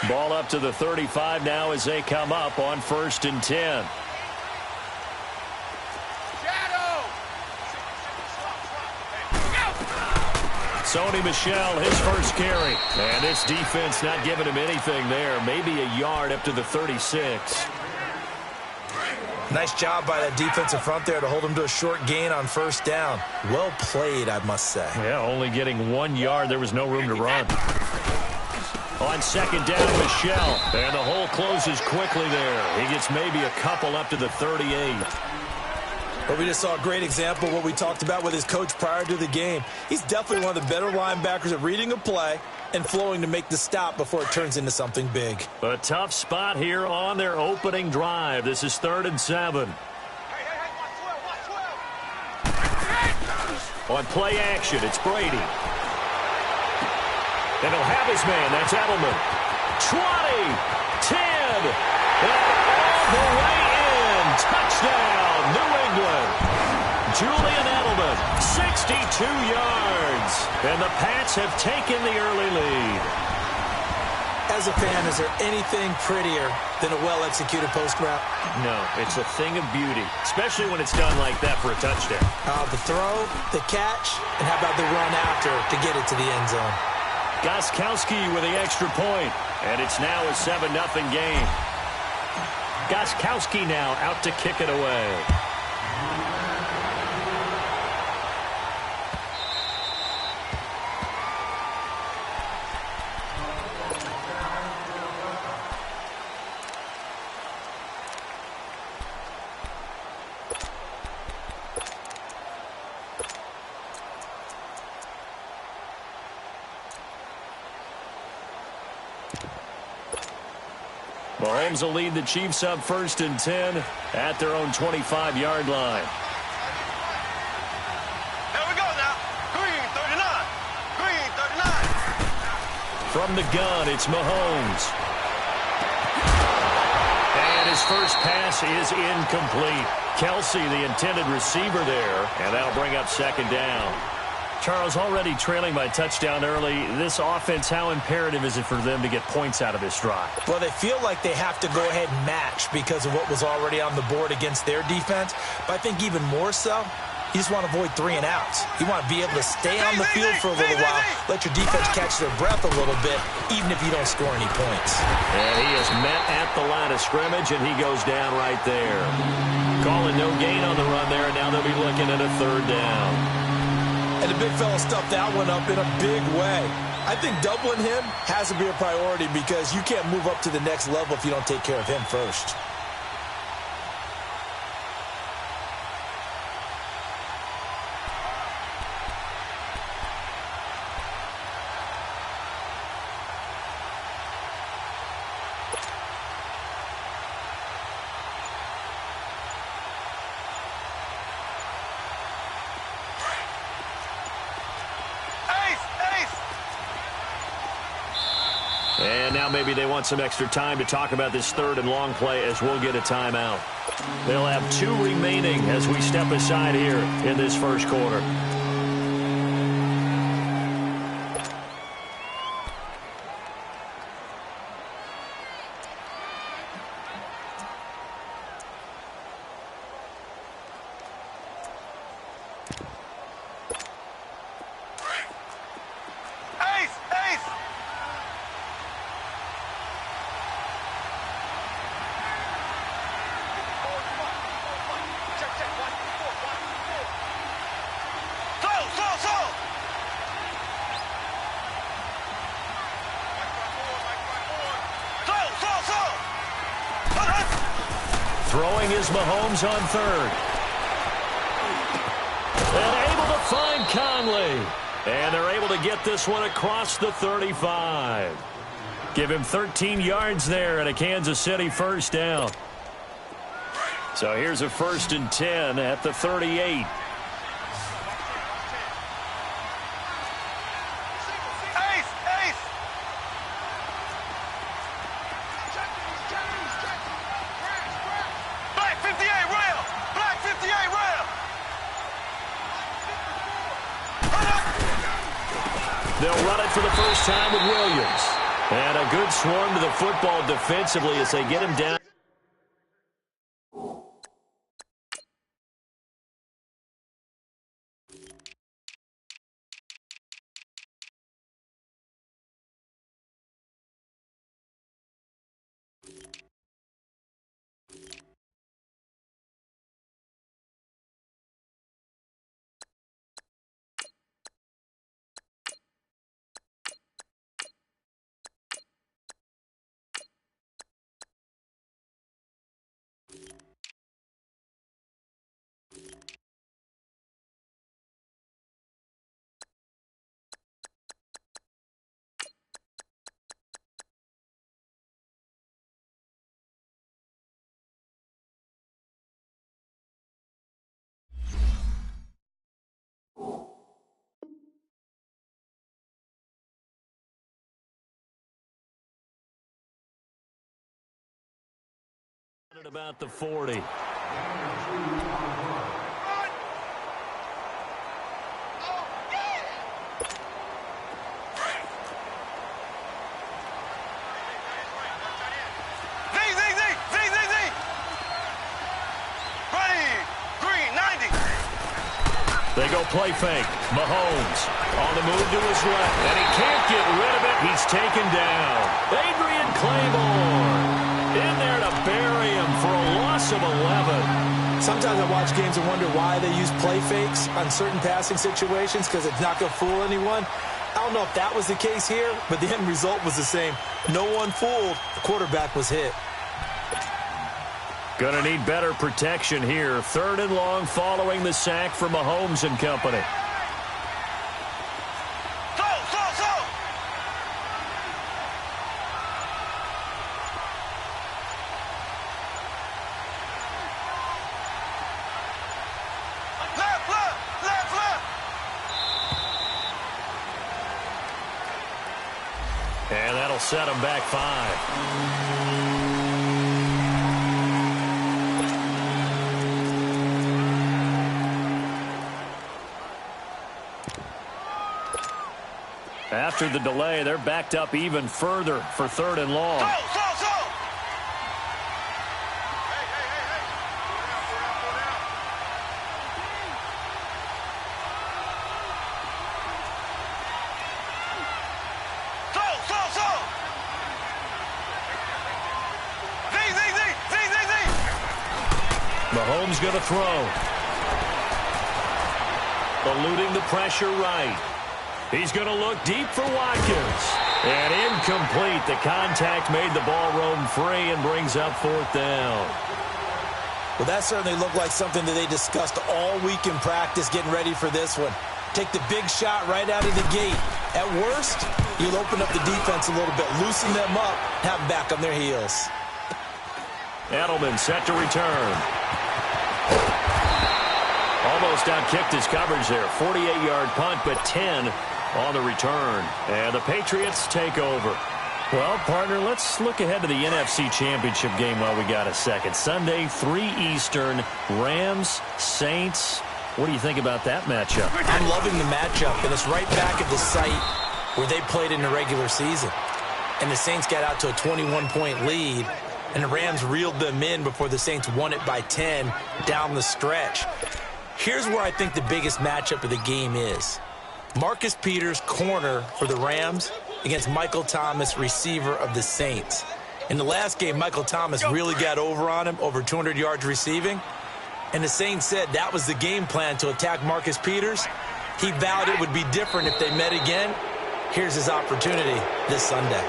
Ball up to the 35 now as they come up on 1st and 10. Sony Michel, his first carry. And this defense not giving him anything there. Maybe a yard up to the 36. Nice job by that defensive front there to hold him to a short gain on 1st down. Well played, I must say. Yeah, only getting 1 yard. There was no room to run. On 2nd down, Michel. And the hole closes quickly there. He gets maybe a couple up to the 38. But we just saw a great example of what we talked about with his coach prior to the game. He's definitely one of the better linebackers at reading a play and flowing to make the stop before it turns into something big. A tough spot here on their opening drive. This is 3rd and 7. On play action, it's Brady. And he'll have his man. That's Edelman. 20, 10, and all the way in. Touchdown, New England. Julian Edelman, 62 yards. And the Pats have taken the early lead. As a fan, is there anything prettier than a well-executed post route? No, it's a thing of beauty, especially when it's done like that for a touchdown. The throw, the catch, and how about the run after to get it to the end zone? Gostkowski with the extra point, and it's now a 7-0 game. Gostkowski now out to kick it away. Mahomes will lead the Chiefs up 1st and 10 at their own 25-yard line. There we go now. Green 39. Green 39. From the gun, it's Mahomes. And his first pass is incomplete. Kelsey, the intended receiver there, and that'll bring up 2nd down. Charles, already trailing by touchdown early. This offense, how imperative is it for them to get points out of this drive? Well, they feel like they have to go ahead and match because of what was already on the board against their defense. But I think even more so, you just want to avoid 3 and outs. You want to be able to stay on the field for a little while, let your defense catch their breath a little bit, even if you don't score any points. And he is met at the line of scrimmage, and he goes down right there. Calling no gain on the run there, and now they'll be looking at a 3rd down. And the big fella stuffed that one up in a big way. I think doubling him has to be a priority because you can't move up to the next level if you don't take care of him first. And now maybe they want some extra time to talk about this 3rd and long play as we'll get a timeout. They'll have 2 remaining as we step aside here in this 1st quarter. Throwing is Mahomes on 3rd. And able to find Conley. And they're able to get this one across the 35. Give him 13 yards there and a Kansas City 1st down. So here's a 1st and 10 at the 38. They'll run it for the first time with Williams. And a good swarm to the football defensively as they get him down. At about the 40. They go play fake. Mahomes on the move to his left, and he can't get rid of it. He's taken down. Adrian Claymore in there to bury him for a loss of 11. Sometimes I watch games and wonder why they use play fakes on certain passing situations, because it's not going to fool anyone. I don't know if that was the case here, but the end result was the same. No one fooled. The quarterback was hit. Going to need better protection here. 3rd and long following the sack from Mahomes and company. And that'll set him back 5. After the delay, they're backed up even further for 3rd and long. Mahomes going to throw. Eluding the pressure right. He's going to look deep for Watkins. And incomplete. The contact made the ball roam free and brings up 4th down. Well, that certainly looked like something that they discussed all week in practice getting ready for this one. Take the big shot right out of the gate. At worst, you'll open up the defense a little bit, loosen them up, have them back on their heels. Edelman set to return. Almost outkicked his coverage there. 48-yard punt, but 10 on the return. And the Patriots take over. Well, partner, let's look ahead to the NFC Championship game while we got a second. Sunday, 3 Eastern, Rams, Saints. What do you think about that matchup? I'm loving the matchup, and it's right back at the site where they played in the regular season. And the Saints got out to a 21-point lead, and the Rams reeled them in before the Saints won it by 10 down the stretch. Here's where I think the biggest matchup of the game is. Marcus Peters, corner for the Rams, against Michael Thomas, receiver of the Saints. In the last game, Michael Thomas really got over on him, over 200 yards receiving. And the Saints said that was the game plan, to attack Marcus Peters. He vowed it would be different if they met again. Here's his opportunity this Sunday.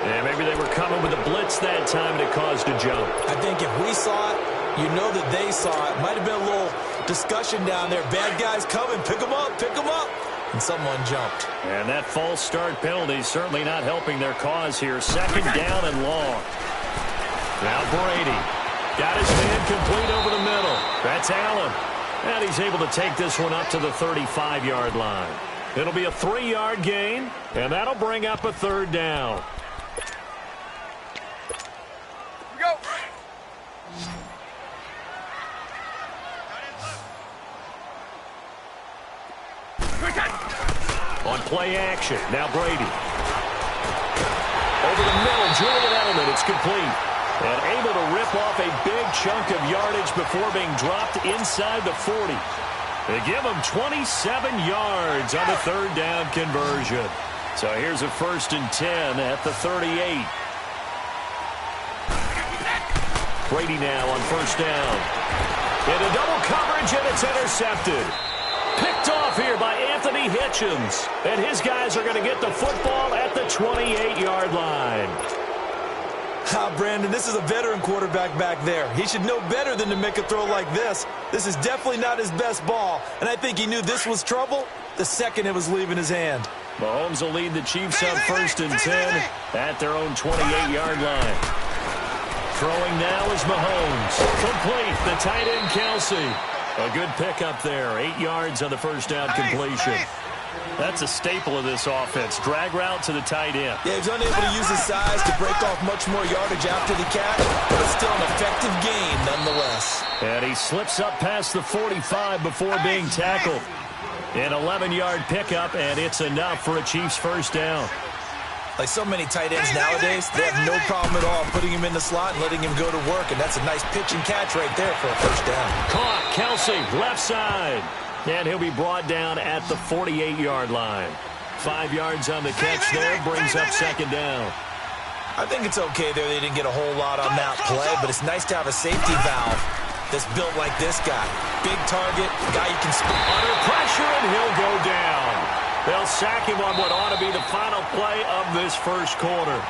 Yeah, maybe they were coming with a blitz that time and it caused a jump. I think if we saw it, you know that they saw it. Might have been a little discussion down there. Bad guys coming. Pick them up. Pick them up. And someone jumped. And that false start penalty is certainly not helping their cause here. 2nd down and long. Now Brady got his man complete over the middle. That's Allen. And he's able to take this one up to the 35-yard line. It'll be a 3-yard gain, and that'll bring up a 3rd down. Go. On play action, now Brady. Over the middle, Julian Edelman. It's complete. And able to rip off a big chunk of yardage before being dropped inside the 40. They give him 27 yards on the third down conversion. So here's a 1st and 10 at the 38. Brady now on 1st down. Into double coverage, and it's intercepted. Picked off here by Anthony Hitchens. And his guys are going to get the football at the 28-yard line. Brandon, this is a veteran quarterback back there. He should know better than to make a throw like this. This is definitely not his best ball, and I think he knew this was trouble the second it was leaving his hand. Mahomes will lead the Chiefs up 1st and 10 at their own 28-yard line. Throwing now is Mahomes. Complete, the tight end Kelsey. A good pickup there, 8 yards on the 1st down completion. That's a staple of this offense. Drag route to the tight end. Yeah, he's unable to use his size to break off much more yardage after the catch, but it's still an effective gain nonetheless. And he slips up past the 45 before being tackled. An 11-yard pickup, and it's enough for a Chiefs 1st down. Like so many tight ends nowadays, they have no problem at all putting him in the slot and letting him go to work, and that's a nice pitch and catch right there for a 1st down. Caught, Kelsey, left side. And he'll be brought down at the 48-yard line. 5 yards on the catch there, brings up 2nd down. I think it's okay there. They didn't get a whole lot on that play, but it's nice to have a safety valve that's built like this guy. Big target, guy you can spin. Under pressure, and he'll go down. They'll sack him on what ought to be the final play of this 1st quarter.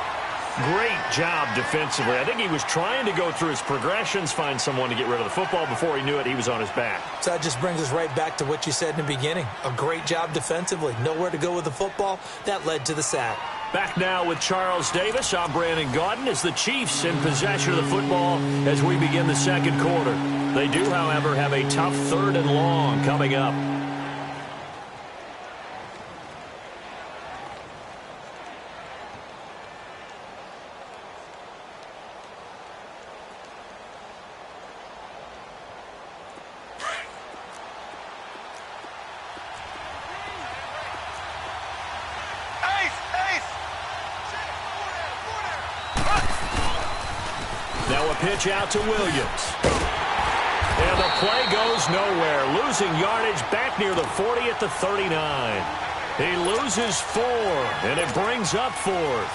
Great job defensively. I think he was trying to go through his progressions, find someone to get rid of the football. Before he knew it, he was on his back. So that just brings us right back to what you said in the beginning. A great job defensively. Nowhere to go with the football. That led to the sack. Back now with Charles Davis. I'm Brandon Gaudin as the Chiefs in possession of the football as we begin the 2nd quarter. They do, however, have a tough 3rd and long coming up. Now a pitch out to Williams. And the play goes nowhere. Losing yardage back near the 40 at the 39. He loses 4, and it brings up 4th.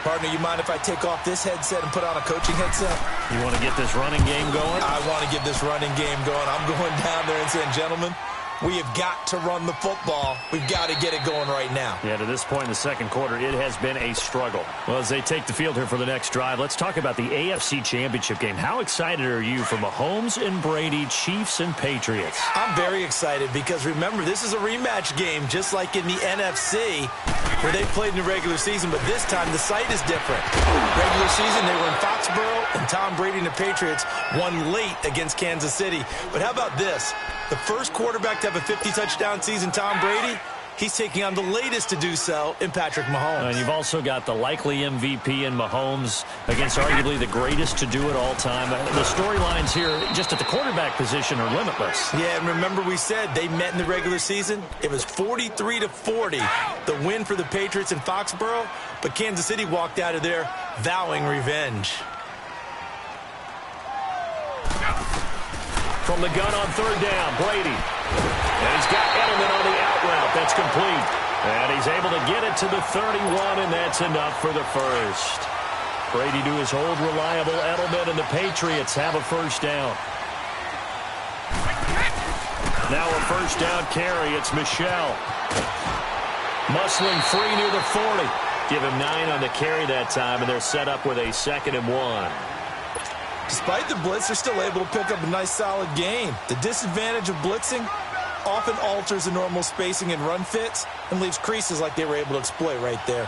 Partner, you mind if I take off this headset and put on a coaching headset? You want to get this running game going? I want to get this running game going. I'm going down there and saying, gentlemen, we have got to run the football. We've got to get it going right now. Yeah, to this point in the 2nd quarter, it has been a struggle. Well, as they take the field here for the next drive, let's talk about the AFC Championship game. How excited are you for Mahomes and Brady, Chiefs and Patriots? I'm very excited because, remember, this is a rematch game, just like in the NFC, where they played in the regular season, but this time the site is different. Regular season, they were in Foxborough, and Tom Brady and the Patriots won late against Kansas City. But how about this? The first quarterback to have a 50-touchdown season, Tom Brady, he's taking on the latest to do so in Patrick Mahomes. And you've also got the likely MVP in Mahomes against arguably the greatest to do it all time. The storylines here just at the quarterback position are limitless. Yeah, and remember we said they met in the regular season. It was 43-40, the win for the Patriots in Foxborough, but Kansas City walked out of there vowing revenge. From the gun on 3rd down, Brady. And he's got Edelman on the out route. That's complete. And he's able to get it to the 31, and that's enough for the 1st. Brady to his old reliable Edelman, and the Patriots have a 1st down. Now a 1st down carry. It's Michel. Muscling free near the 40. Give him 9 on the carry that time, and they're set up with a 2nd and 1. Despite the blitz, they're still able to pick up a nice, solid gain. The disadvantage of blitzing often alters the normal spacing and run fits and leaves creases like they were able to exploit right there.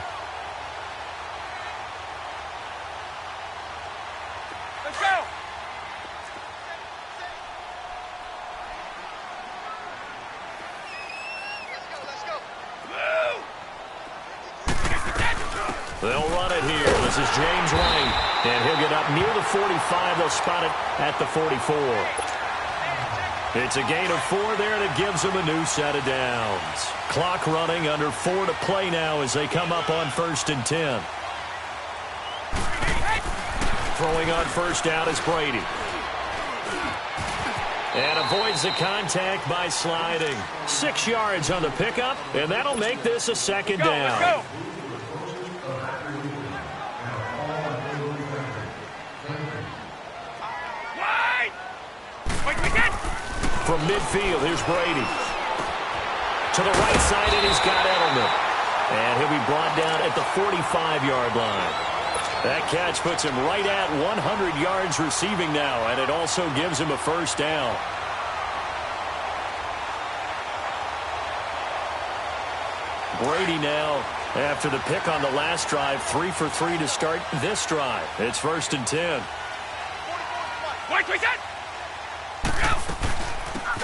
Let's go. Let's go. They'll run it here. This is James White. And he'll get up near the 45. They'll spot it at the 44. It's a gain of 4 there that gives them a new set of downs. Clock running, under 4 to play now as they come up on 1st and 10. Throwing on first down is Brady. And avoids the contact by sliding. 6 yards on the pickup, and that'll make this a second down. Let's go. From midfield, here's Brady. To the right side, and he's got Edelman. And he'll be brought down at the 45-yard line. That catch puts him right at 100 yards receiving now, and it also gives him a first down. Brady now, after the pick on the last drive, 3 for 3 to start this drive. It's 1st and 10.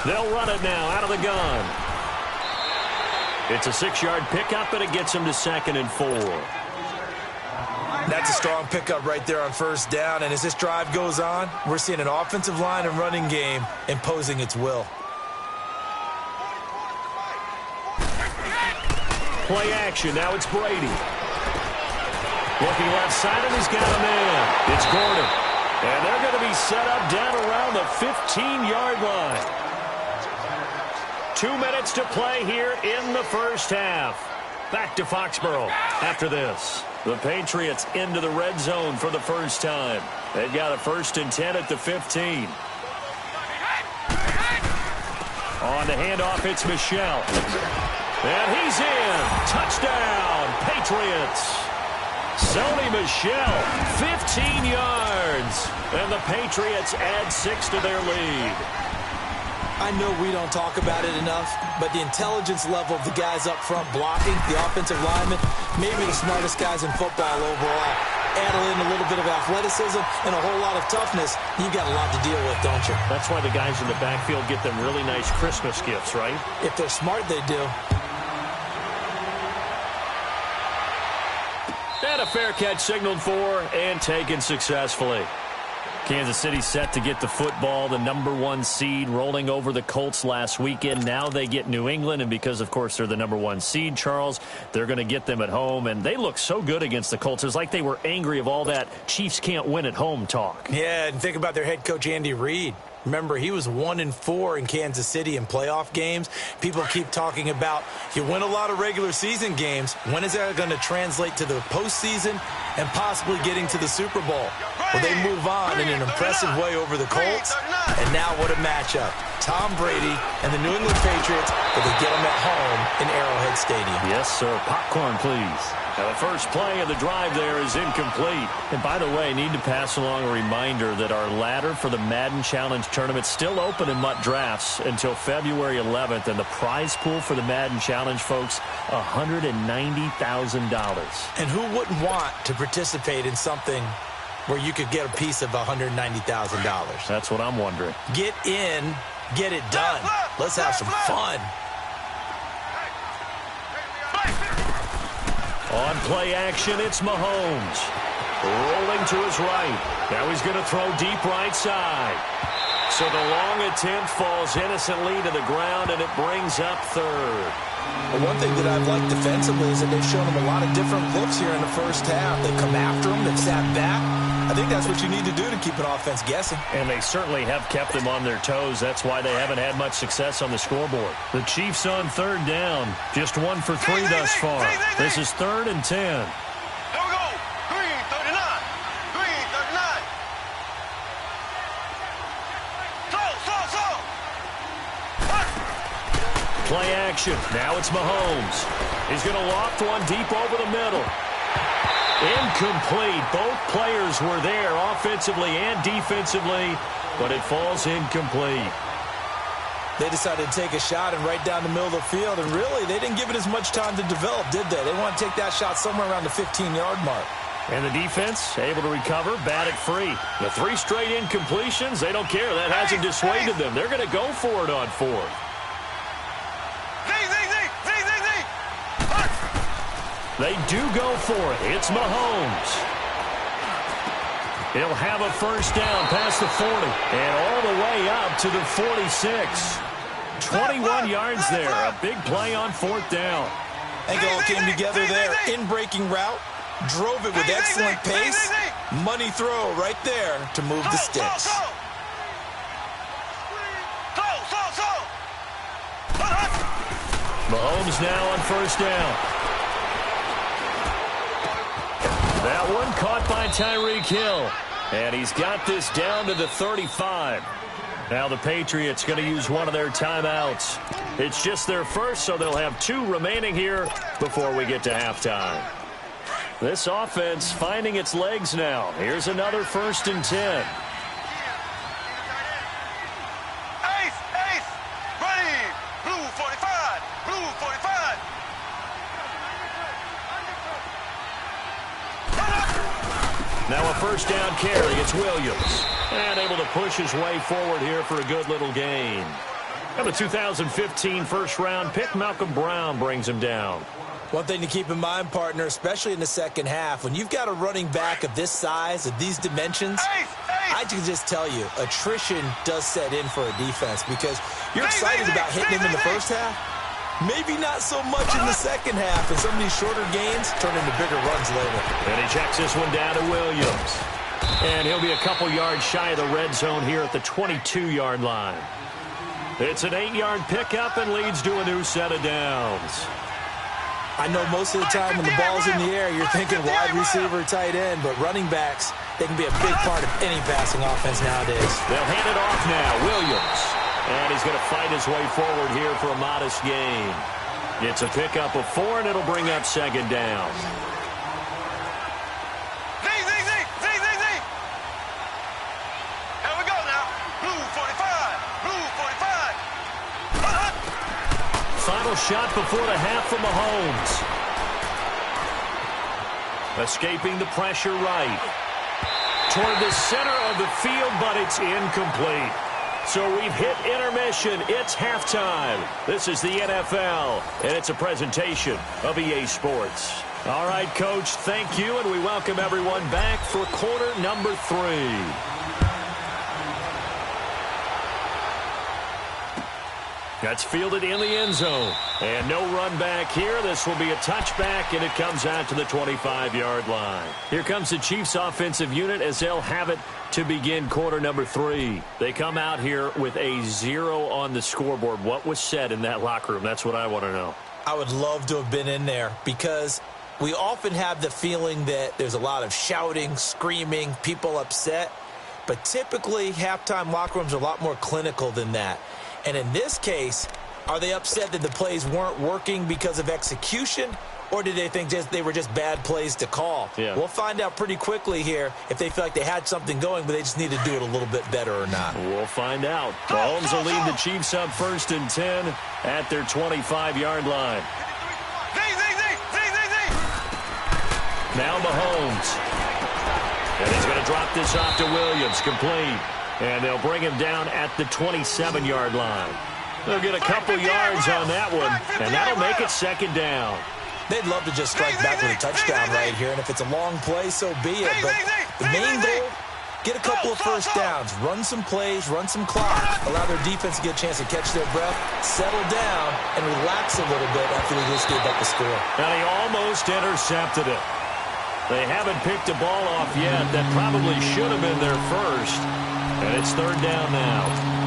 They'll run it now out of the gun. It's a 6-yard pickup, and it gets him to 2nd and 4. That's a strong pickup right there on first down, and as this drive goes on, we're seeing an offensive line and running game imposing its will. Play action. Now it's Brady. Looking left side, and he's got a man. It's Gordon. And they're going to be set up down around the 15-yard line. 2 minutes to play here in the first half. Back to Foxborough after this. The Patriots into the red zone for the first time. They've got a 1st and 10 at the 15. On the handoff, it's Michel. And he's in. Touchdown, Patriots. Sony Michel, 15 yards. And the Patriots add 6 to their lead. I know we don't talk about it enough, but the intelligence level of the guys up front blocking, the offensive linemen, maybe the smartest guys in football overall. Add in a little bit of athleticism and a whole lot of toughness, you got a lot to deal with, don't you? That's why the guys in the backfield get them really nice Christmas gifts, right? If they're smart, they do. And a fair catch signaled for and taken successfully. Kansas City set to get the football, the #1 seed, rolling over the Colts last weekend. Now they get New England, and because, of course, they're the #1 seed, Charles, they're going to get them at home. And they look so good against the Colts. It's like they were angry of all that Chiefs can't win at home talk. Yeah, and think about their head coach, Andy Reid. Remember, he was 1-4 in Kansas City in playoff games. People keep talking about you win a lot of regular season games. When is that going to translate to the postseason and possibly getting to the Super Bowl? Well, they move on in an impressive way over the Colts. And now what a matchup. Tom Brady and the New England Patriots, but they get them at home in Arrowhead Stadium. Yes, sir. Popcorn, please. Now, the first play of the drive there is incomplete. And by the way, I need to pass along a reminder that our ladder for the Madden Challenge tournament is still open in Mutt Drafts until February 11th. And the prize pool for the Madden Challenge, folks, $190,000. And who wouldn't want to participate in something where you could get a piece of $190,000? That's what I'm wondering. Get in, get it done. Let's have some fun. On play action, it's Mahomes. Rolling to his right. Now he's going to throw deep right side. So the long attempt falls innocently to the ground, and it brings up 3rd. Well, one thing that I've liked defensively is that they've shown him a lot of different looks here in the first half. They've come after him. They've sat back. I think that's what you need to do to keep an offense guessing. And they certainly have kept them on their toes. That's why they haven't had much success on the scoreboard. The Chiefs on 3rd down. Just 1 for 3 thus far. This is 3rd and 10. There we go. Green 39. Green 39. Slow. Play action. Now it's Mahomes. He's going to loft one deep over the middle. Incomplete. Both players were there offensively and defensively, but it falls incomplete. They decided to take a shot and right down the middle of the field, and really, they didn't give it as much time to develop, did they? They want to take that shot somewhere around the 15-yard mark. And the defense able to recover, bat it free. The 3 straight incompletions, they don't care. That hasn't dissuaded them. They're going to go for it on 4th. They do go for it. It's Mahomes. He'll have a first down past the 40 and all the way up to the 46. 21 yards there. A big play on 4th down. I think it all came together there. In-breaking route. Drove it with excellent pace. Money throw right there to move the sticks. Mahomes now on first down. That one caught by Tyreek Hill. And he's got this down to the 35. Now the Patriots going to use one of their timeouts. It's just their first, so they'll have 2 remaining here before we get to halftime. This offense finding its legs now. Here's another 1st and 10. Now a first down carry. It's Williams. And able to push his way forward here for a good little gain. And the 2015 first-round pick, Malcolm Brown, brings him down. One thing to keep in mind, partner, especially in the second half, when you've got a running back of this size, of these dimensions, I can just tell you, attrition does set in for a defense because you're excited about hitting him in the first half. Maybe not so much in the second half, and some of these shorter gains turn into bigger runs later. And he checks this one down to Williams. And he'll be a couple yards shy of the red zone here at the 22-yard line. It's an 8-yard pickup and leads to a new set of downs. I know most of the time when the ball's in the air, you're thinking wide receiver, tight end, but running backs, they can be a big part of any passing offense nowadays. They'll hand it off now. Williams. And he's going to fight his way forward here for a modest gain. It's a pickup of 4, and it'll bring up 2nd down. Here we go now. Blue 45. Blue 45. Final shot before the half from Mahomes. Escaping the pressure right. Toward the center of the field, but it's incomplete. So we've hit intermission. It's halftime. This is the NFL, and it's a presentation of EA Sports. All right, Coach, thank you, and we welcome everyone back for quarter number 3. That's fielded in the end zone. And no run back here. This will be a touchback, and it comes out to the 25-yard line. Here comes the Chiefs offensive unit as they'll have it to begin quarter number 3. They come out here with a 0 on the scoreboard. What was said in that locker room? That's what I want to know. I would love to have been in there because we often have the feeling that there's a lot of shouting, screaming, people upset. But typically, halftime locker rooms are a lot more clinical than that. And in this case, are they upset that the plays weren't working because of execution? Or did they think they were just bad plays to call? Yeah. We'll find out pretty quickly here if they feel like they had something going, but they just need to do it a little bit better or not. We'll find out. Mahomes will lead the Chiefs up 1st and 10 at their 25-yard line. Now Mahomes. And he's going to drop this off to Williams, complete. And they'll bring him down at the 27-yard line. They'll get a couple yards on that one, and that'll make it 2nd down. They'd love to just strike back with a touchdown right here, and if it's a long play, so be it. But the main goal, get a couple of first downs, run some plays, run some clock, allow their defense to get a chance to catch their breath, settle down, and relax a little bit after they just gave up the score. And he almost intercepted it. They haven't picked the ball off yet. That probably should have been their first. And it's 3rd down now.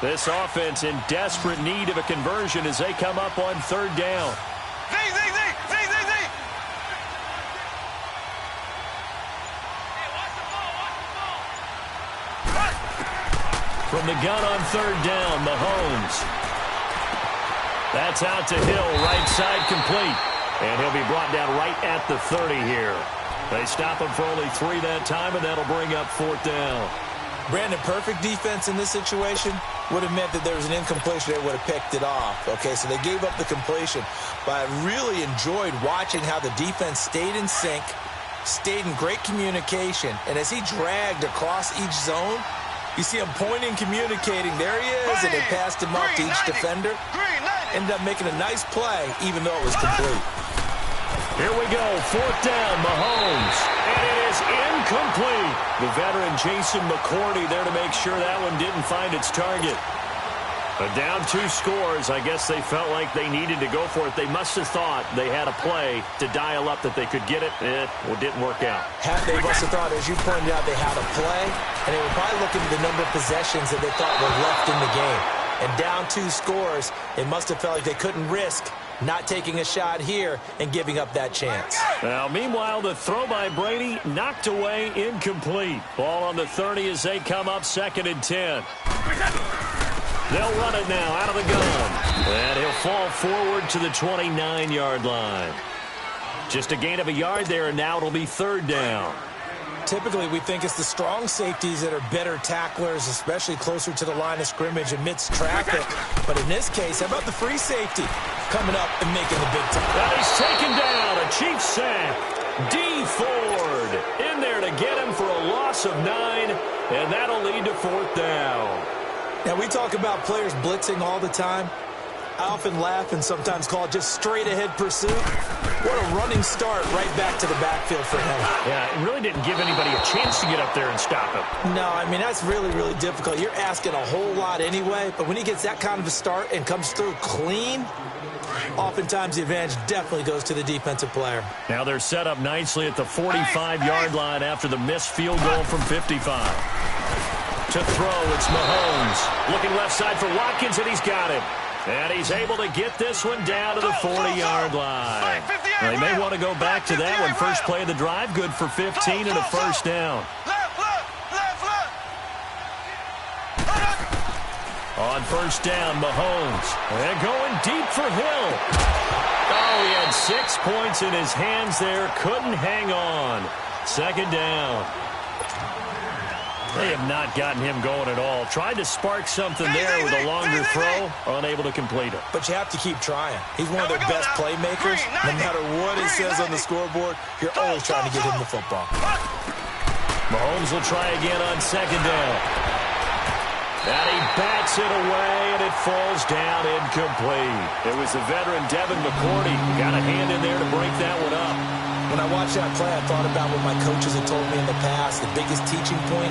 This offense in desperate need of a conversion as they come up on 3rd down. From the gun on 3rd down, Mahomes. That's out to Hill, right side complete. And he'll be brought down right at the 30 here. They stop him for only 3 that time, and that'll bring up 4th down. Brandon, perfect defense in this situation would have meant that there was an incompletion. They would have picked it off. Okay, so they gave up the completion. But I really enjoyed watching how the defense stayed in sync, stayed in great communication. And as he dragged across each zone, you see him pointing, communicating. There he is, and they passed him up to each defender. Ended up making a nice play, even though it was complete. Here we go, 4th down, Mahomes. And it is incomplete. The veteran Jason McCourty there to make sure that one didn't find its target. But down 2 scores, I guess they felt like they needed to go for it. They must have thought they had a play to dial up that they could get it. It didn't work out. They must have thought, as you pointed out, they had a play, and they were probably looking at the number of possessions that they thought were left in the game. And down 2 scores, they must have felt like they couldn't risk not taking a shot here and giving up that chance. Now, meanwhile, the throw by Brady knocked away, incomplete. Ball on the 30 as they come up 2nd and 10. They'll run it now out of the gun. And he'll fall forward to the 29-yard line. Just a gain of a yard there, and now it'll be 3rd down. Typically, we think it's the strong safeties that are better tacklers, especially closer to the line of scrimmage amidst traffic. But in this case, how about the free safety coming up and making the big tackle? Now he's taken down. A Chiefs sack. D. Ford in there to get him for a loss of 9, and that'll lead to 4th down. Now, we talk about players blitzing all the time. I often laugh and sometimes call it just straight-ahead pursuit. What a running start right back to the backfield for him. Yeah, it really didn't give anybody a chance to get up there and stop him. No, I mean, that's really, really difficult. You're asking a whole lot anyway, but when he gets that kind of a start and comes through clean, oftentimes the advantage definitely goes to the defensive player. Now they're set up nicely at the 45-yard line after the missed field goal from 55. To throw, it's Mahomes. Looking left side for Watkins, and he's got it. And he's able to get this one down to the 40-yard line. Well, they may want to go back to that one. First play of the drive, good for 15 and a 1st down. On 1st down, Mahomes. And going deep for Hill. Oh, he had 6 points in his hands there. Couldn't hang on. 2nd down. They have not gotten him going at all. Tried to spark something there with a longer throw, unable to complete it. But you have to keep trying. He's one of their best playmakers. No matter what it says on the scoreboard, you're always trying to get him the football. Mahomes will try again on 2nd down. And he bats it away, and it falls down incomplete. It was the veteran Devin McCourty. Got a hand in there to break that one up. When I watched that play, I thought about what my coaches had told me in the past. The biggest teaching point,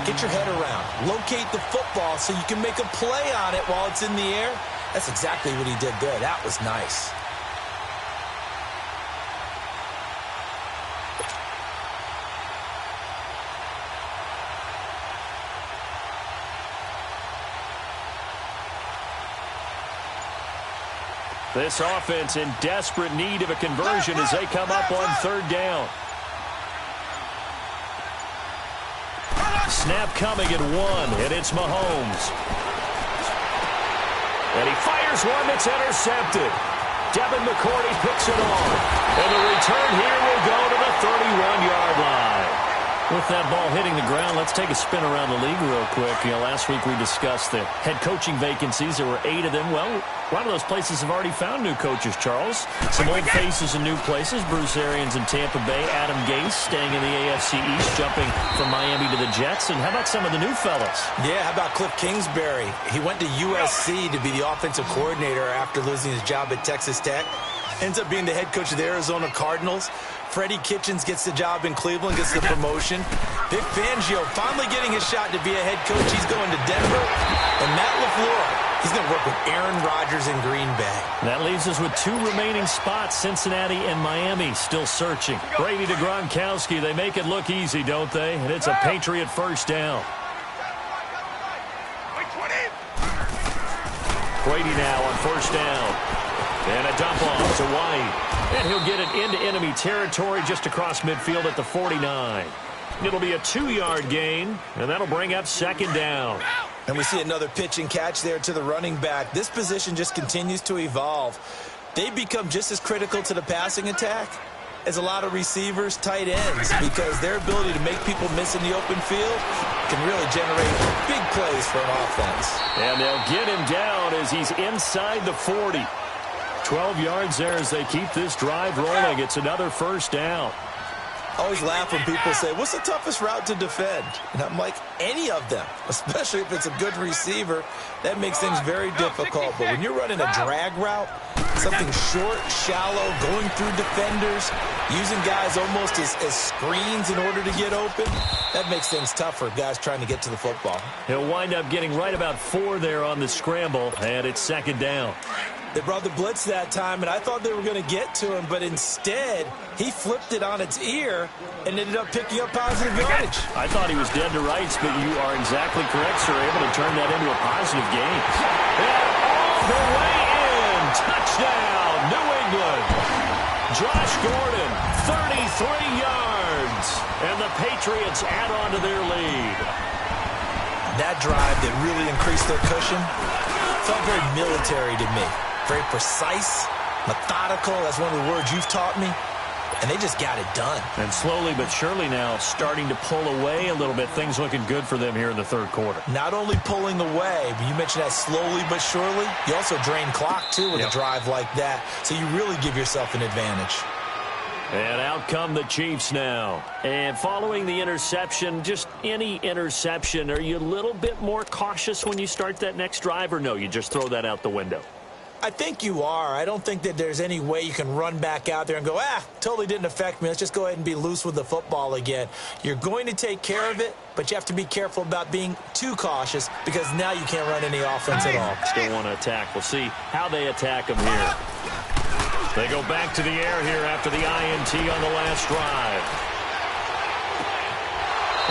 get your head around. Locate the football so you can make a play on it while it's in the air. That's exactly what he did there. That was nice. This offense in desperate need of a conversion as they come up on 3rd down. Snap coming at 1, and it's Mahomes. And he fires one that's intercepted. Devin McCourty picks it off. And the return here will go to the 31-yard line. With that ball hitting the ground, let's take a spin around the league real quick. Last week we discussed the head coaching vacancies. There were 8 of them. Well, a lot of those places have already found new coaches, Charles. Some old faces in new places. Bruce Arians in Tampa Bay. Adam Gase staying in the AFC East, jumping from Miami to the Jets. And how about some of the new fellas? Yeah, how about Cliff Kingsbury? He went to USC to be the offensive coordinator after losing his job at Texas Tech. Ends up being the head coach of the Arizona Cardinals. Freddie Kitchens gets the job in Cleveland, gets the promotion. Vic Fangio finally getting his shot to be a head coach. He's going to Denver. And Matt LaFleur, he's going to work with Aaron Rodgers in Green Bay. That leaves us with 2 remaining spots, Cincinnati and Miami, still searching. Brady to Gronkowski, they make it look easy, don't they? And it's a Patriot 1st down. Brady now on 1st down. And a dump off to White. And he'll get it into enemy territory just across midfield at the 49. It'll be a 2-yard gain, and that'll bring up 2nd down. And we see another pitch and catch there to the running back. This position just continues to evolve. They become just as critical to the passing attack as a lot of receivers, tight ends, because their ability to make people miss in the open field can really generate big plays for an offense. And they'll get him down as he's inside the 40. 12 yards there as they keep this drive rolling. It's another 1st down. I always laugh when people say, what's the toughest route to defend? And I'm like, any of them, especially if it's a good receiver. That makes things very difficult. But when you're running a drag route, Something short, shallow, going through defenders, using guys almost as screens in order to get open. That makes things tough for guys trying to get to the football. He'll wind up getting right about 4 there on the scramble, and it's second down. They brought the blitz that time, and I thought they were going to get to him, but instead, he flipped it on its ear and ended up picking up positive yardage. I thought he was dead to rights, but you are exactly correct, sir. Able to turn that into a positive gain. And all the way in. Touchdown, New England. Josh Gordon, 33 yards. And the Patriots add on to their lead. That drive that really increased their cushion felt very military to me. Very precise, methodical. That's one of the words you've taught me. And they just got it done. And slowly but surely now starting to pull away a little bit. Things looking good for them here in the third quarter. Not only pulling away, but you mentioned that slowly but surely. You also drain clock, too, with a drive like that. So you really give yourself an advantage. And out come the Chiefs now. And following the interception, just any interception, are you a little bit more cautious when you start that next drive, or no, you just throw that out the window? I think you are. I don't think that there's any way you can run back out there and go, totally didn't affect me. Let's just go ahead and be loose with the football again. You're going to take care of it, but you have to be careful about being too cautious because now you can't run any offense at all. Still want to attack. We'll see how they attack them here. They go back to the air here after the INT on the last drive.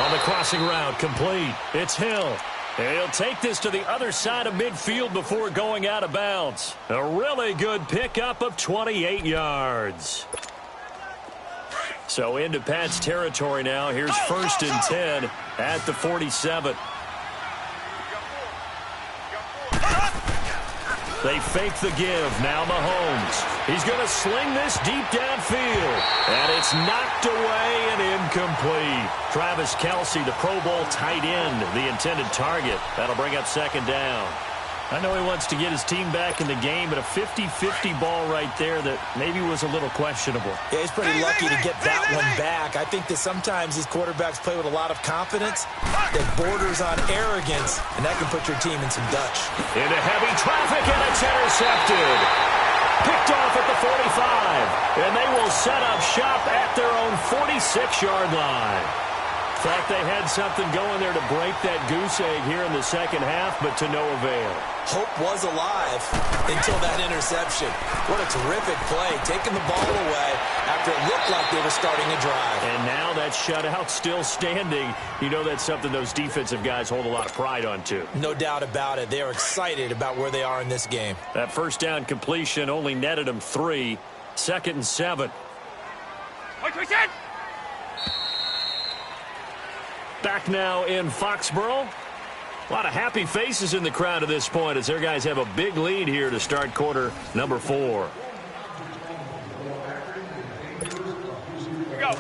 On the crossing route, complete. It's Hill. He'll take this to the other side of midfield before going out of bounds. A really good pickup of 28 yards. So into Pat's territory now. Here's 1st and 10 at the 47. They fake the give. Now Mahomes. He's going to sling this deep downfield. And it's knocked away and incomplete. Travis Kelce, the Pro Bowl tight end, the intended target. That'll bring up second down. I know he wants to get his team back in the game, but a 50-50 ball right there that maybe was a little questionable. Yeah, he's pretty lucky to get that one back. I think that sometimes these quarterbacks play with a lot of confidence that borders on arrogance, and that can put your team in some Dutch. Into heavy traffic, and it's intercepted. Picked off at the 45, and they will set up shop at their own 46-yard line. Thought they had something going there to break that goose egg here in the second half, but to no avail. Hope was alive until that interception. What a terrific play, taking the ball away after it looked like they were starting a drive. And now that shutout still standing. You know that's something those defensive guys hold a lot of pride on, too. No doubt about it. They are excited about where they are in this game. That first down completion only netted them 3. 2nd and 7. Back now in Foxborough. A lot of happy faces in the crowd at this point as their guys have a big lead here to start quarter number 4. Go.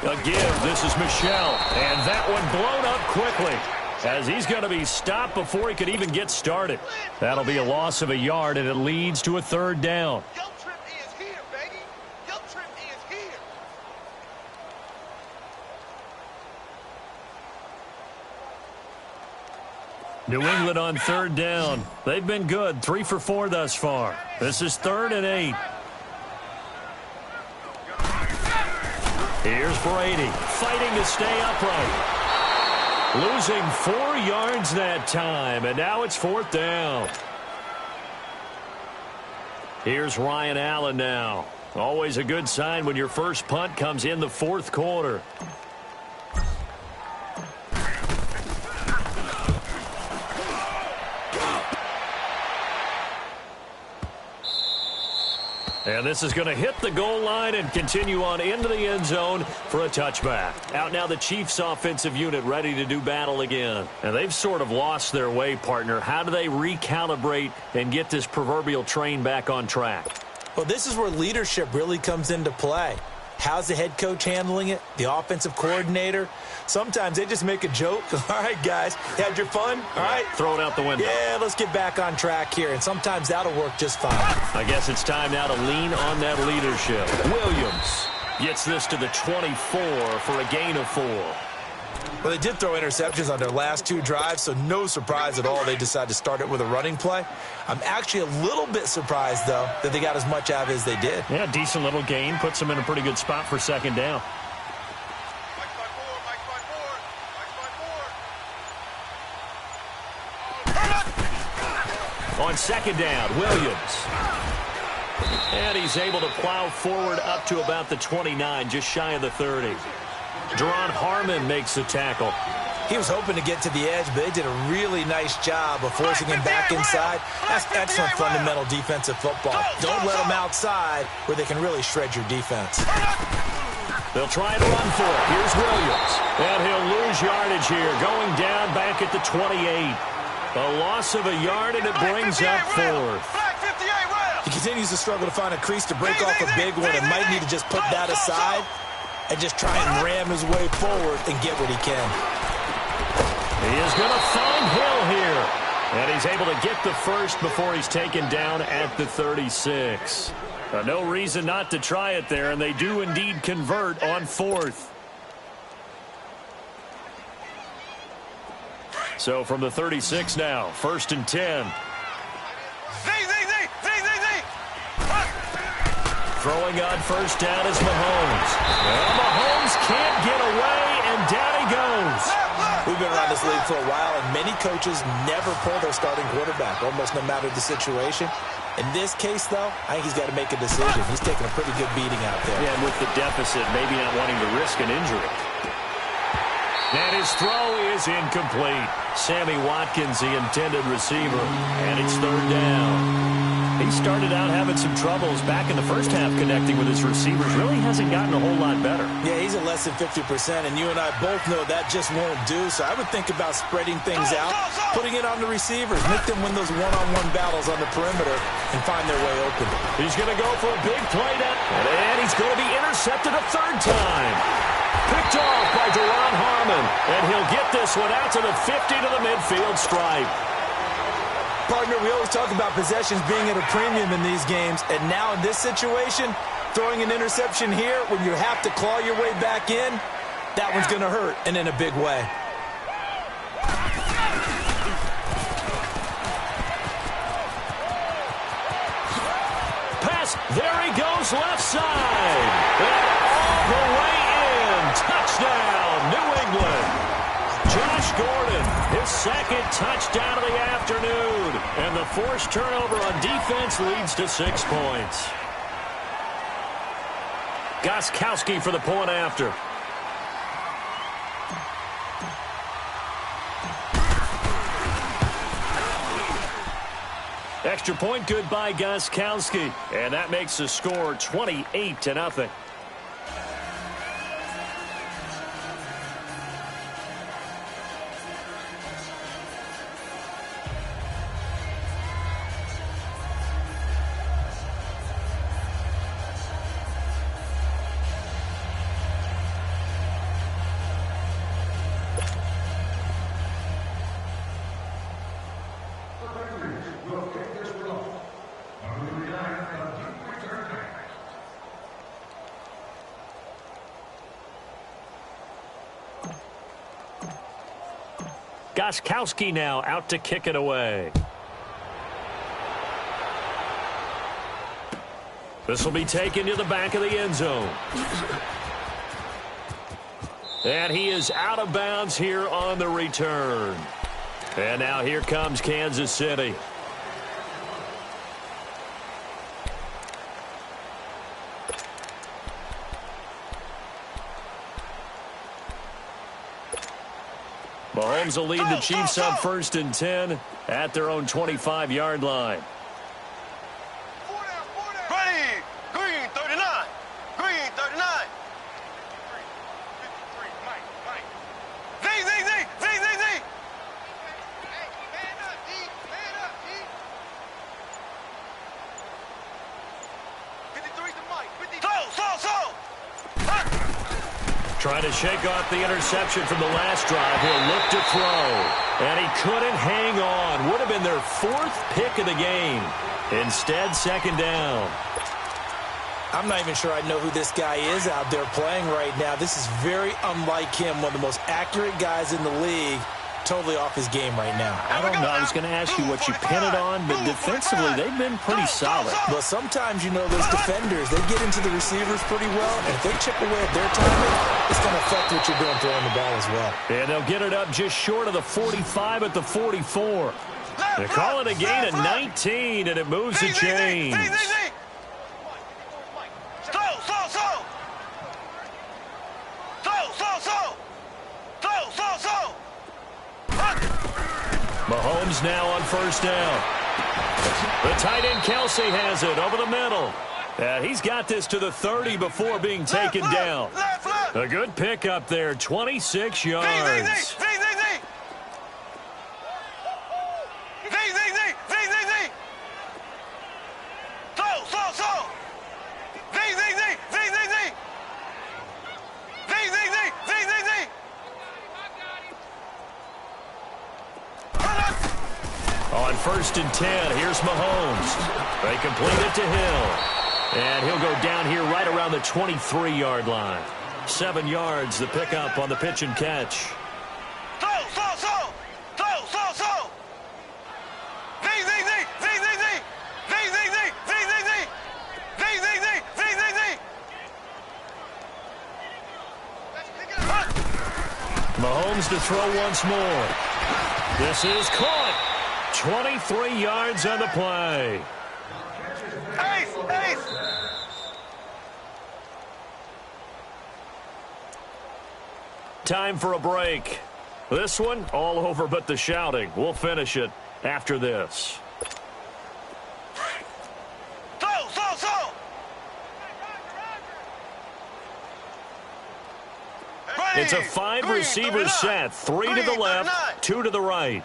A give. This is Michelle. And that one blown up quickly, as he's going to be stopped before he could even get started. That'll be a loss of a yard, and it leads to a 3rd down. Your trip is here, baby. Your trip is here. New England on 3rd down. They've been good. 3 for 4 thus far. This is 3rd and 8. Here's Brady, fighting to stay upright. Losing 4 yards that time, and now it's 4th down. Here's Ryan Allen now. Always a good sign when your first punt comes in the 4th quarter. And this is going to hit the goal line and continue on into the end zone for a touchback. Out now the Chiefs offensive unit ready to do battle again. And they've sort of lost their way, partner. How do they recalibrate and get this proverbial train back on track? Well, this is where leadership really comes into play. How's the head coach handling it? The offensive coordinator? Sometimes they just make a joke. All right, guys, had your fun? All right. Throw it out the window. Yeah, let's get back on track here. And sometimes that'll work just fine. I guess it's time now to lean on that leadership. Williams gets this to the 24 for a gain of 4. Well, they did throw interceptions on their last 2 drives, so no surprise at all they decided to start it with a running play. I'm actually a little bit surprised, though, that they got as much out of it as they did. Yeah, decent little gain. Puts them in a pretty good spot for second down. On second down, Williams. And he's able to plow forward up to about the 29, just shy of the 30. Deron Harmon makes the tackle. He was hoping to get to the edge, but they did a really nice job of forcing him back inside. That's excellent fundamental defensive football. Don't let him outside where they can really shred your defense. They'll try and run for it. Here's Williams. And he'll lose yardage here, going down back at the 28. A loss of a yard, and it brings up 4th. He continues to struggle to find a crease to break off a big one and might need to just put that aside and just try and ram his way forward and get what he can. He is going to find Hill here. And he's able to get the first before he's taken down at the 36. No reason not to try it there, and they do indeed convert on 4th. So from the 36 now, 1st and 10. Throwing on first down is Mahomes. Well, Mahomes can't get away, and down he goes. We've been around this league for a while, and many coaches never pull their starting quarterback, almost no matter the situation. In this case, though, I think he's got to make a decision. He's taking a pretty good beating out there. Yeah, and with the deficit, maybe not wanting to risk an injury. And his throw is incomplete. Sammy Watkins, the intended receiver, and it's 3rd down. He started out having some troubles back in the first half connecting with his receivers. Really hasn't gotten a whole lot better. Yeah, he's at less than 50%, and you and I both know that just won't do. So I would think about spreading things out, putting it on the receivers, make them win those one-on-one battles on the perimeter and find their way open. He's going to go for a big play down, and he's going to be intercepted a 3rd time. Picked off by Deron Harmon, and he'll get this one out to the 50 to the midfield stripe. Partner, we always talk about possessions being at a premium in these games, and now in this situation, throwing an interception here when you have to claw your way back in, that one's going to hurt, and in a big way. Pass, there he goes, left side, and all the way in, touchdown, New England. Josh Gordon, his 2nd touchdown of the afternoon. And the forced turnover on defense leads to 6 points. Gostkowski for the point after. Extra point good by Gostkowski. And that makes the score 28-0. Gostkowski now out to kick it away. This will be taken to the back of the end zone. And he is out of bounds here on the return. And now here comes Kansas City. Mahomes will lead the Chiefs on 1st and 10 at their own 25-yard line. Ready, green 39, green 39. Z. Man up, D. 53's the mic. So. Trying to shake off the interception from the last drive. He'll look to throw. And he couldn't hang on. Would have been their 4th pick of the game. Instead, 2nd down. I'm not even sure I know who this guy is out there playing right now. This is very unlike him, one of the most accurate guys in the league. Totally off his game right now. I don't know. I was going to ask you what you pin it on, but defensively, they've been pretty solid. Well, sometimes, you know, those defenders, they get into the receivers pretty well, and if they chip away at their timing, it's going to affect what you're doing throwing the ball as well. And they'll get it up just short of the 45 at the 44. They call it a gain of 19, and it moves the chains. Mahomes now on first down. The tight end Kelsey has it over the middle. He's got this to the 30 before being taken down. A good pickup there, 26 yards. On first and 10, here's Mahomes. They complete it to Hill. And he'll go down here right around the 23-yard line. 7 yards, the pickup on the pitch and catch. Mahomes to throw once more. This is caught. 23 yards on the play. Time for a break. This one, all over but the shouting. We'll finish it after this. It's a 5-receiver set. 3 to the left, 2 to the right.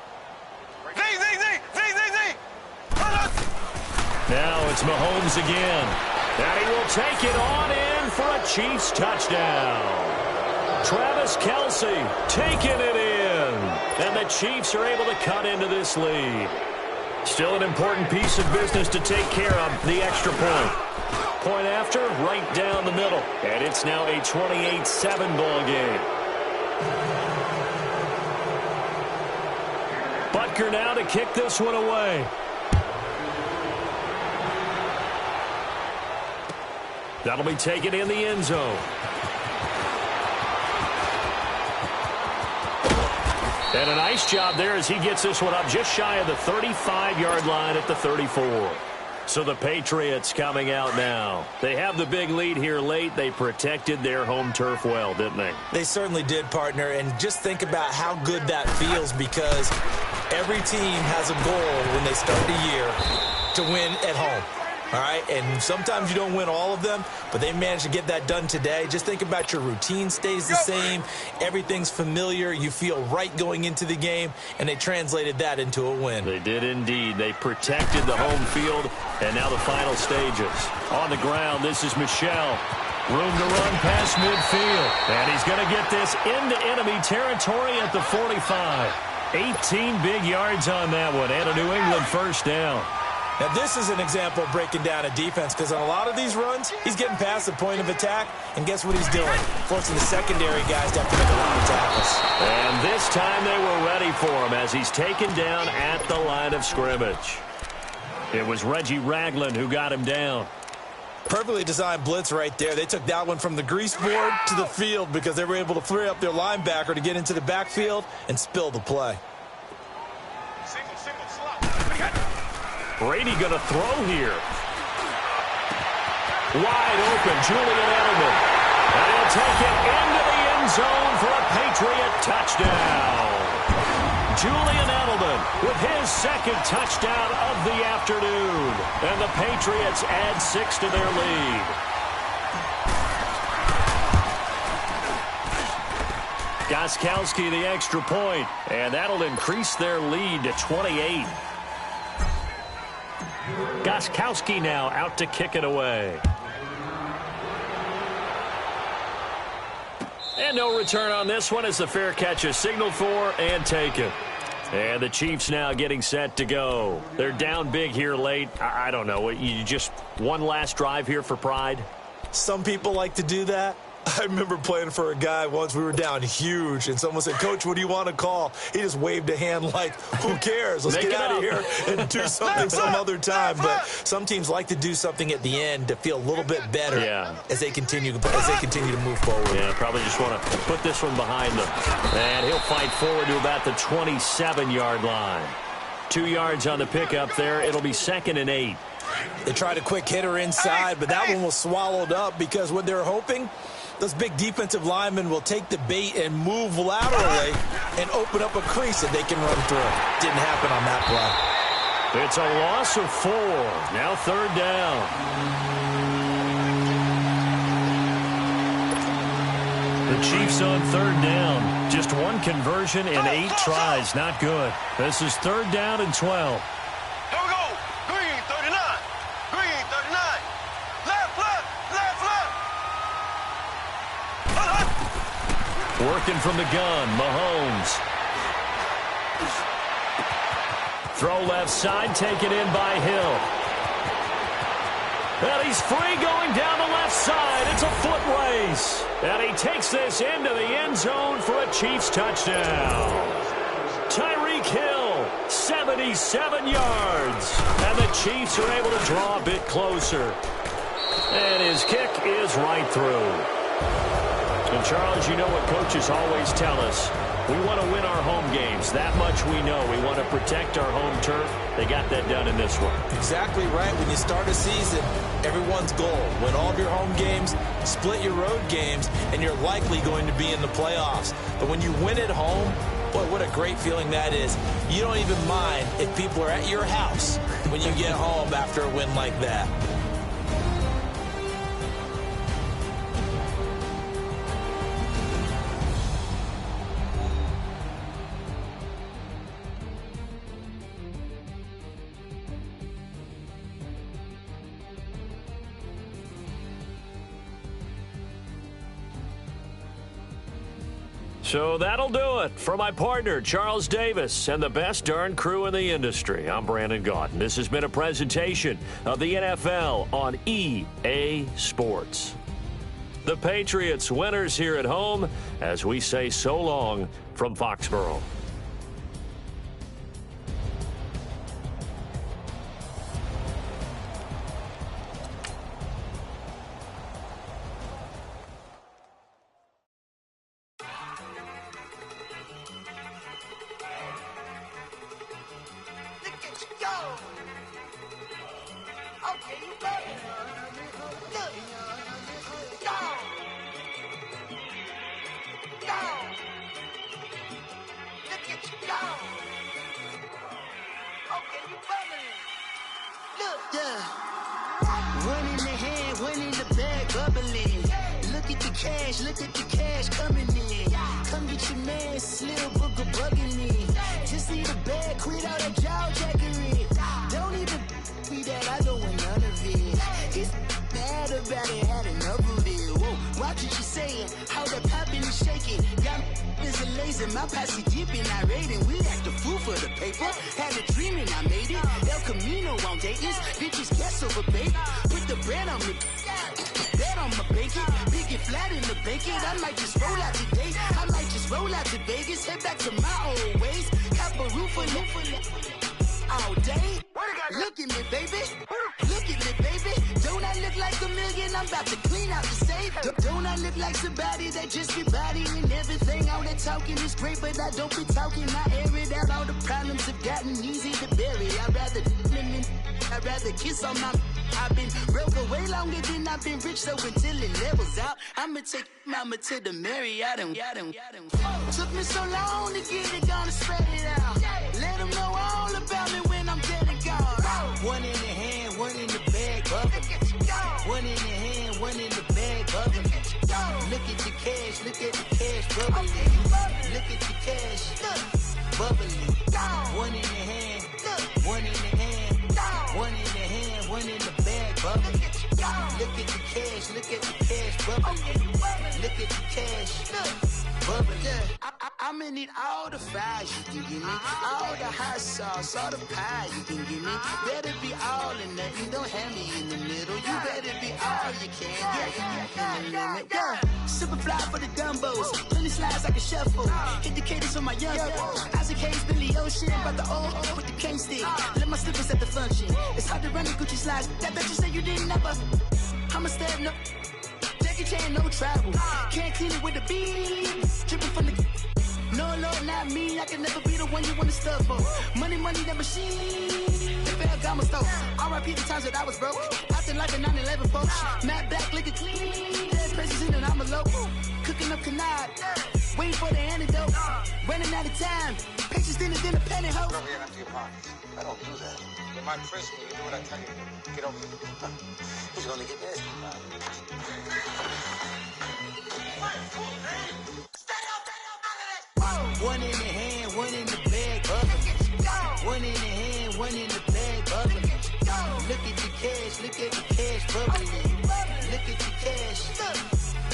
Now it's Mahomes again. And he will take it on in for a Chiefs touchdown. Travis Kelce taking it in. And the Chiefs are able to cut into this lead. Still an important piece of business to take care of, the extra point. Point after, right down the middle. And it's now a 28-7 ball game. Butker now to kick this one away. That'll be taken in the end zone. And a nice job there as he gets this one up just shy of the 35-yard line at the 34. So the Patriots coming out now. They have the big lead here late. They protected their home turf well, didn't they? They certainly did, partner. And just think about how good that feels, because every team has a goal when they start the year to win at home. All right, and sometimes you don't win all of them, but they managed to get that done today. Just think about your routine stays the same. Everything's familiar. You feel right going into the game, and they translated that into a win. They did indeed. They protected the home field, and now the final stages. On the ground, this is Michel. Room to run past midfield, and he's going to get this into enemy territory at the 45. 18 big yards on that one, and a New England first down. Now, this is an example of breaking down a defense, because on a lot of these runs, he's getting past the point of attack, and guess what he's doing? Forcing the secondary guys to have to make a lot of tackles. And this time they were ready for him as he's taken down at the line of scrimmage. It was Reggie Ragland who got him down. Perfectly designed blitz right there. They took that one from the grease board to the field because they were able to free up their linebacker to get into the backfield and spill the play. Brady going to throw here. Wide open, Julian Edelman. And he'll take it into the end zone for a Patriot touchdown. Julian Edelman with his second touchdown of the afternoon. And the Patriots add 6 to their lead. Gostkowski the extra point, and that'll increase their lead to 28. Gostkowski now out to kick it away. And no return on this one as the fair catch is signaled for and taken. And the Chiefs now getting set to go. They're down big here late. I don't know. You just one last drive here for pride? Some people like to do that. I remember playing for a guy once. We were down huge, and someone said, "Coach, what do you want to call?" He just waved a hand like, who cares? Let's get out of here and do something some other time. But some teams like to do something at the end to feel a little bit better as they continue to move forward. Yeah, probably just want to put this one behind them. And he'll fight forward to about the 27-yard line. 2 yards on the pickup there. It'll be 2nd and 8. They tried a quick hitter inside, but that one was swallowed up because what they're hoping, those big defensive linemen will take the bait and move laterally and open up a crease that they can run through. Didn't happen on that play. It's a loss of 4. Now 3rd down. The Chiefs on 3rd down. Just 1 conversion in 8 tries. Not good. This is 3rd down and 12. Here we go. Green 39. Green 39. Left, left, left, left. Working from the gun, Mahomes. Throw left side, taken in by Hill. And he's free going down the left side. It's a foot race. And he takes this into the end zone for a Chiefs touchdown. Tyreek Hill, 77 yards. And the Chiefs are able to draw a bit closer. And his kick is right through. And, Charles, you know what coaches always tell us. We want to win our home games. That much we know. We want to protect our home turf. They got that done in this one. Exactly right. When you start a season, everyone's goal, win all of your home games, split your road games, and you're likely going to be in the playoffs. But when you win at home, boy, what a great feeling that is. You don't even mind if people are at your house when you get home after a win like that. So that'll do it for my partner, Charles Davis, and the best darn crew in the industry. I'm Brandon Gaudin. This has been a presentation of the NFL on EA Sports. The Patriots winners here at home as we say so long from Foxborough. Look at the cash coming in. Come get your man, Slim Booker bugging me. Just need a bag, quit all that jaw jackery. Don't even be that, I don't want none of it. It's bad about it, had enough of it. Whoa, watch what you saying, how that popping and shaking. Got is a laser, my posse dipping, I raiding. We act a fool for the paper. Had a dream and I made it. El Camino on Dayton's, bitches guess over bait. Put the bread on me. Bet on my bacon, big and flat in the bacon. I might just roll out today. I might just roll out to Vegas, head back to my old ways. Have a roof for all day. Look at me, baby. Look at me, baby. Don't I look like a million? I'm about to clean out the safe. Don't I look like somebody that just be bodying everything? All that talking is great, but I don't be talking. I air it out. All the problems have gotten easy to bury. I'd rather kiss on my. I've been broke away longer than I've been rich, so until it levels out, I'ma take mama to the Marriott and took me so long to get it, gonna spread it out. Let them know all about me when I'm dead and gone. One in the hand, one in the bag, bubbling. One in the hand, one in the bag, bubbling. Look at the cash, look at the cash, bubbling. Look at the cash, bubbling. One in the hand, one in the hand. One in the hand, one in the bag, bubbling. Look at the cash, look at the cash, bubbling. Look at the cash, bubbling. I'ma need all the fries you can give me, all the hot sauce, all the pie you can give me. Better be all or nothing, don't have me in the middle. You better be all you can, yeah. Super fly for the dumbos, plenty slides like a shuffle. Hit the cadence on my young Isaac Hayes, Billy Ocean, about the old with the cane stick. Let my slippers at the function. It's hard to run the Gucci slides. That bet you say you didn't never. I'ma step no. Jackie Chan, no travel. Can't clean it with the beat. Dripping from the. No, Lord, not me. I can never be the one you wanna stuff for. Money, that machine. The fair got my stove. R.I.P. the times that I was broke. Acting like a 9/11 folks. Matte black, liquor clean. Dead presses in and I'm a local. Cooking up canard. Waiting for the antidote. Running out of time. Patience thinner than a penny hoe. Get over here and empty your pockets. I don't do that. You might frisk me. You do what I tell you. Get over here. He's gonna get nasty. One in the hand, one in the bag, bubbling. One in the hand, one in the bag, bubbling. Look at the cash, bubbling. Look at the cash,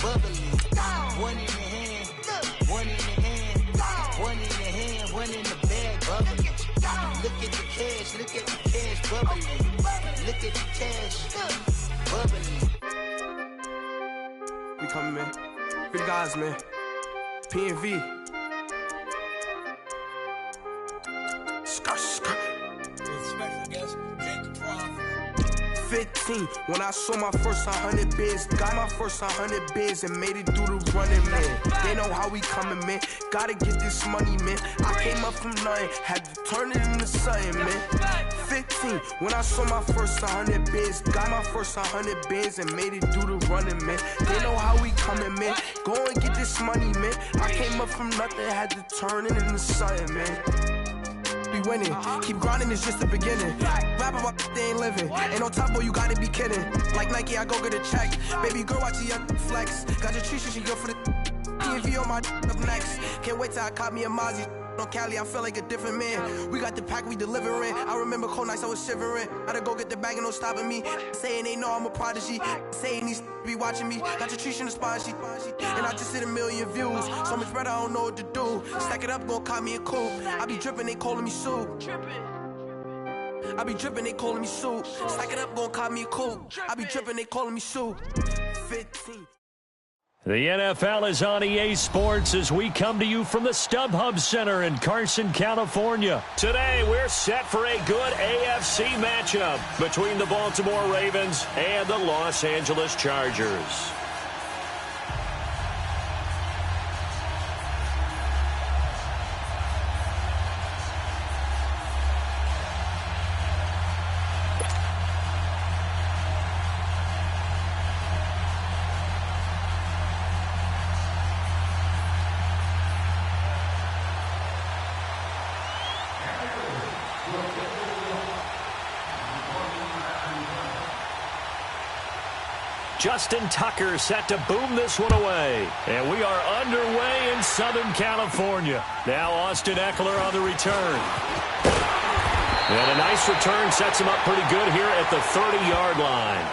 bubbling. One in the hand, one in the hand, one in the hand, one in the bag, bubbling. Look at the cash, bubbling. Look at the cash, bubbling. We coming, man. Free the guys, man. P&V. 15, when I saw my first 100 bids, got my first 100 bids and made it through the running, man. They know how we coming, man. Gotta get this money, man. I came up from nothing, had to turn it into something, man. 15, when I saw my first 100 bids, got my first 100 bids and made it through the running, man. They know how we coming, man. Go and get this money, man. I came up from nothing, had to turn it into something, man. Winning. Keep grinding, it's just the beginning. Rap about they ain't living. Ain't no top boy, you gotta be kidding. Like Nike, I go get a check. Baby girl, watch the young flex. Got your tree, she go for the PNV on my up next. Can't wait till I caught me a Mozzie. On Cali, I feel like a different man. We got the pack, we delivering. I remember cold nights, I was shivering. Gotta go get the bag and no stopping me. Saying they know I'm a prodigy. Saying these be watching me. Got your trees in the spot, and I just hit 1 million views. So much better, I don't know what to do. Stack it up, gon' call me a coupe. I be dripping, they calling me Sue. I be dripping, they calling me Sue. Stack it up, gon' call me a coupe. I be dripping, they calling me Sue. 15. The NFL is on EA Sports as we come to you from the StubHub Center in Carson, California. Today, we're set for a good AFC matchup between the Baltimore Ravens and the Los Angeles Chargers. Justin Tucker set to boom this one away. And we are underway in Southern California. Now Austin Eckler on the return. And a nice return sets him up pretty good here at the 30-yard line.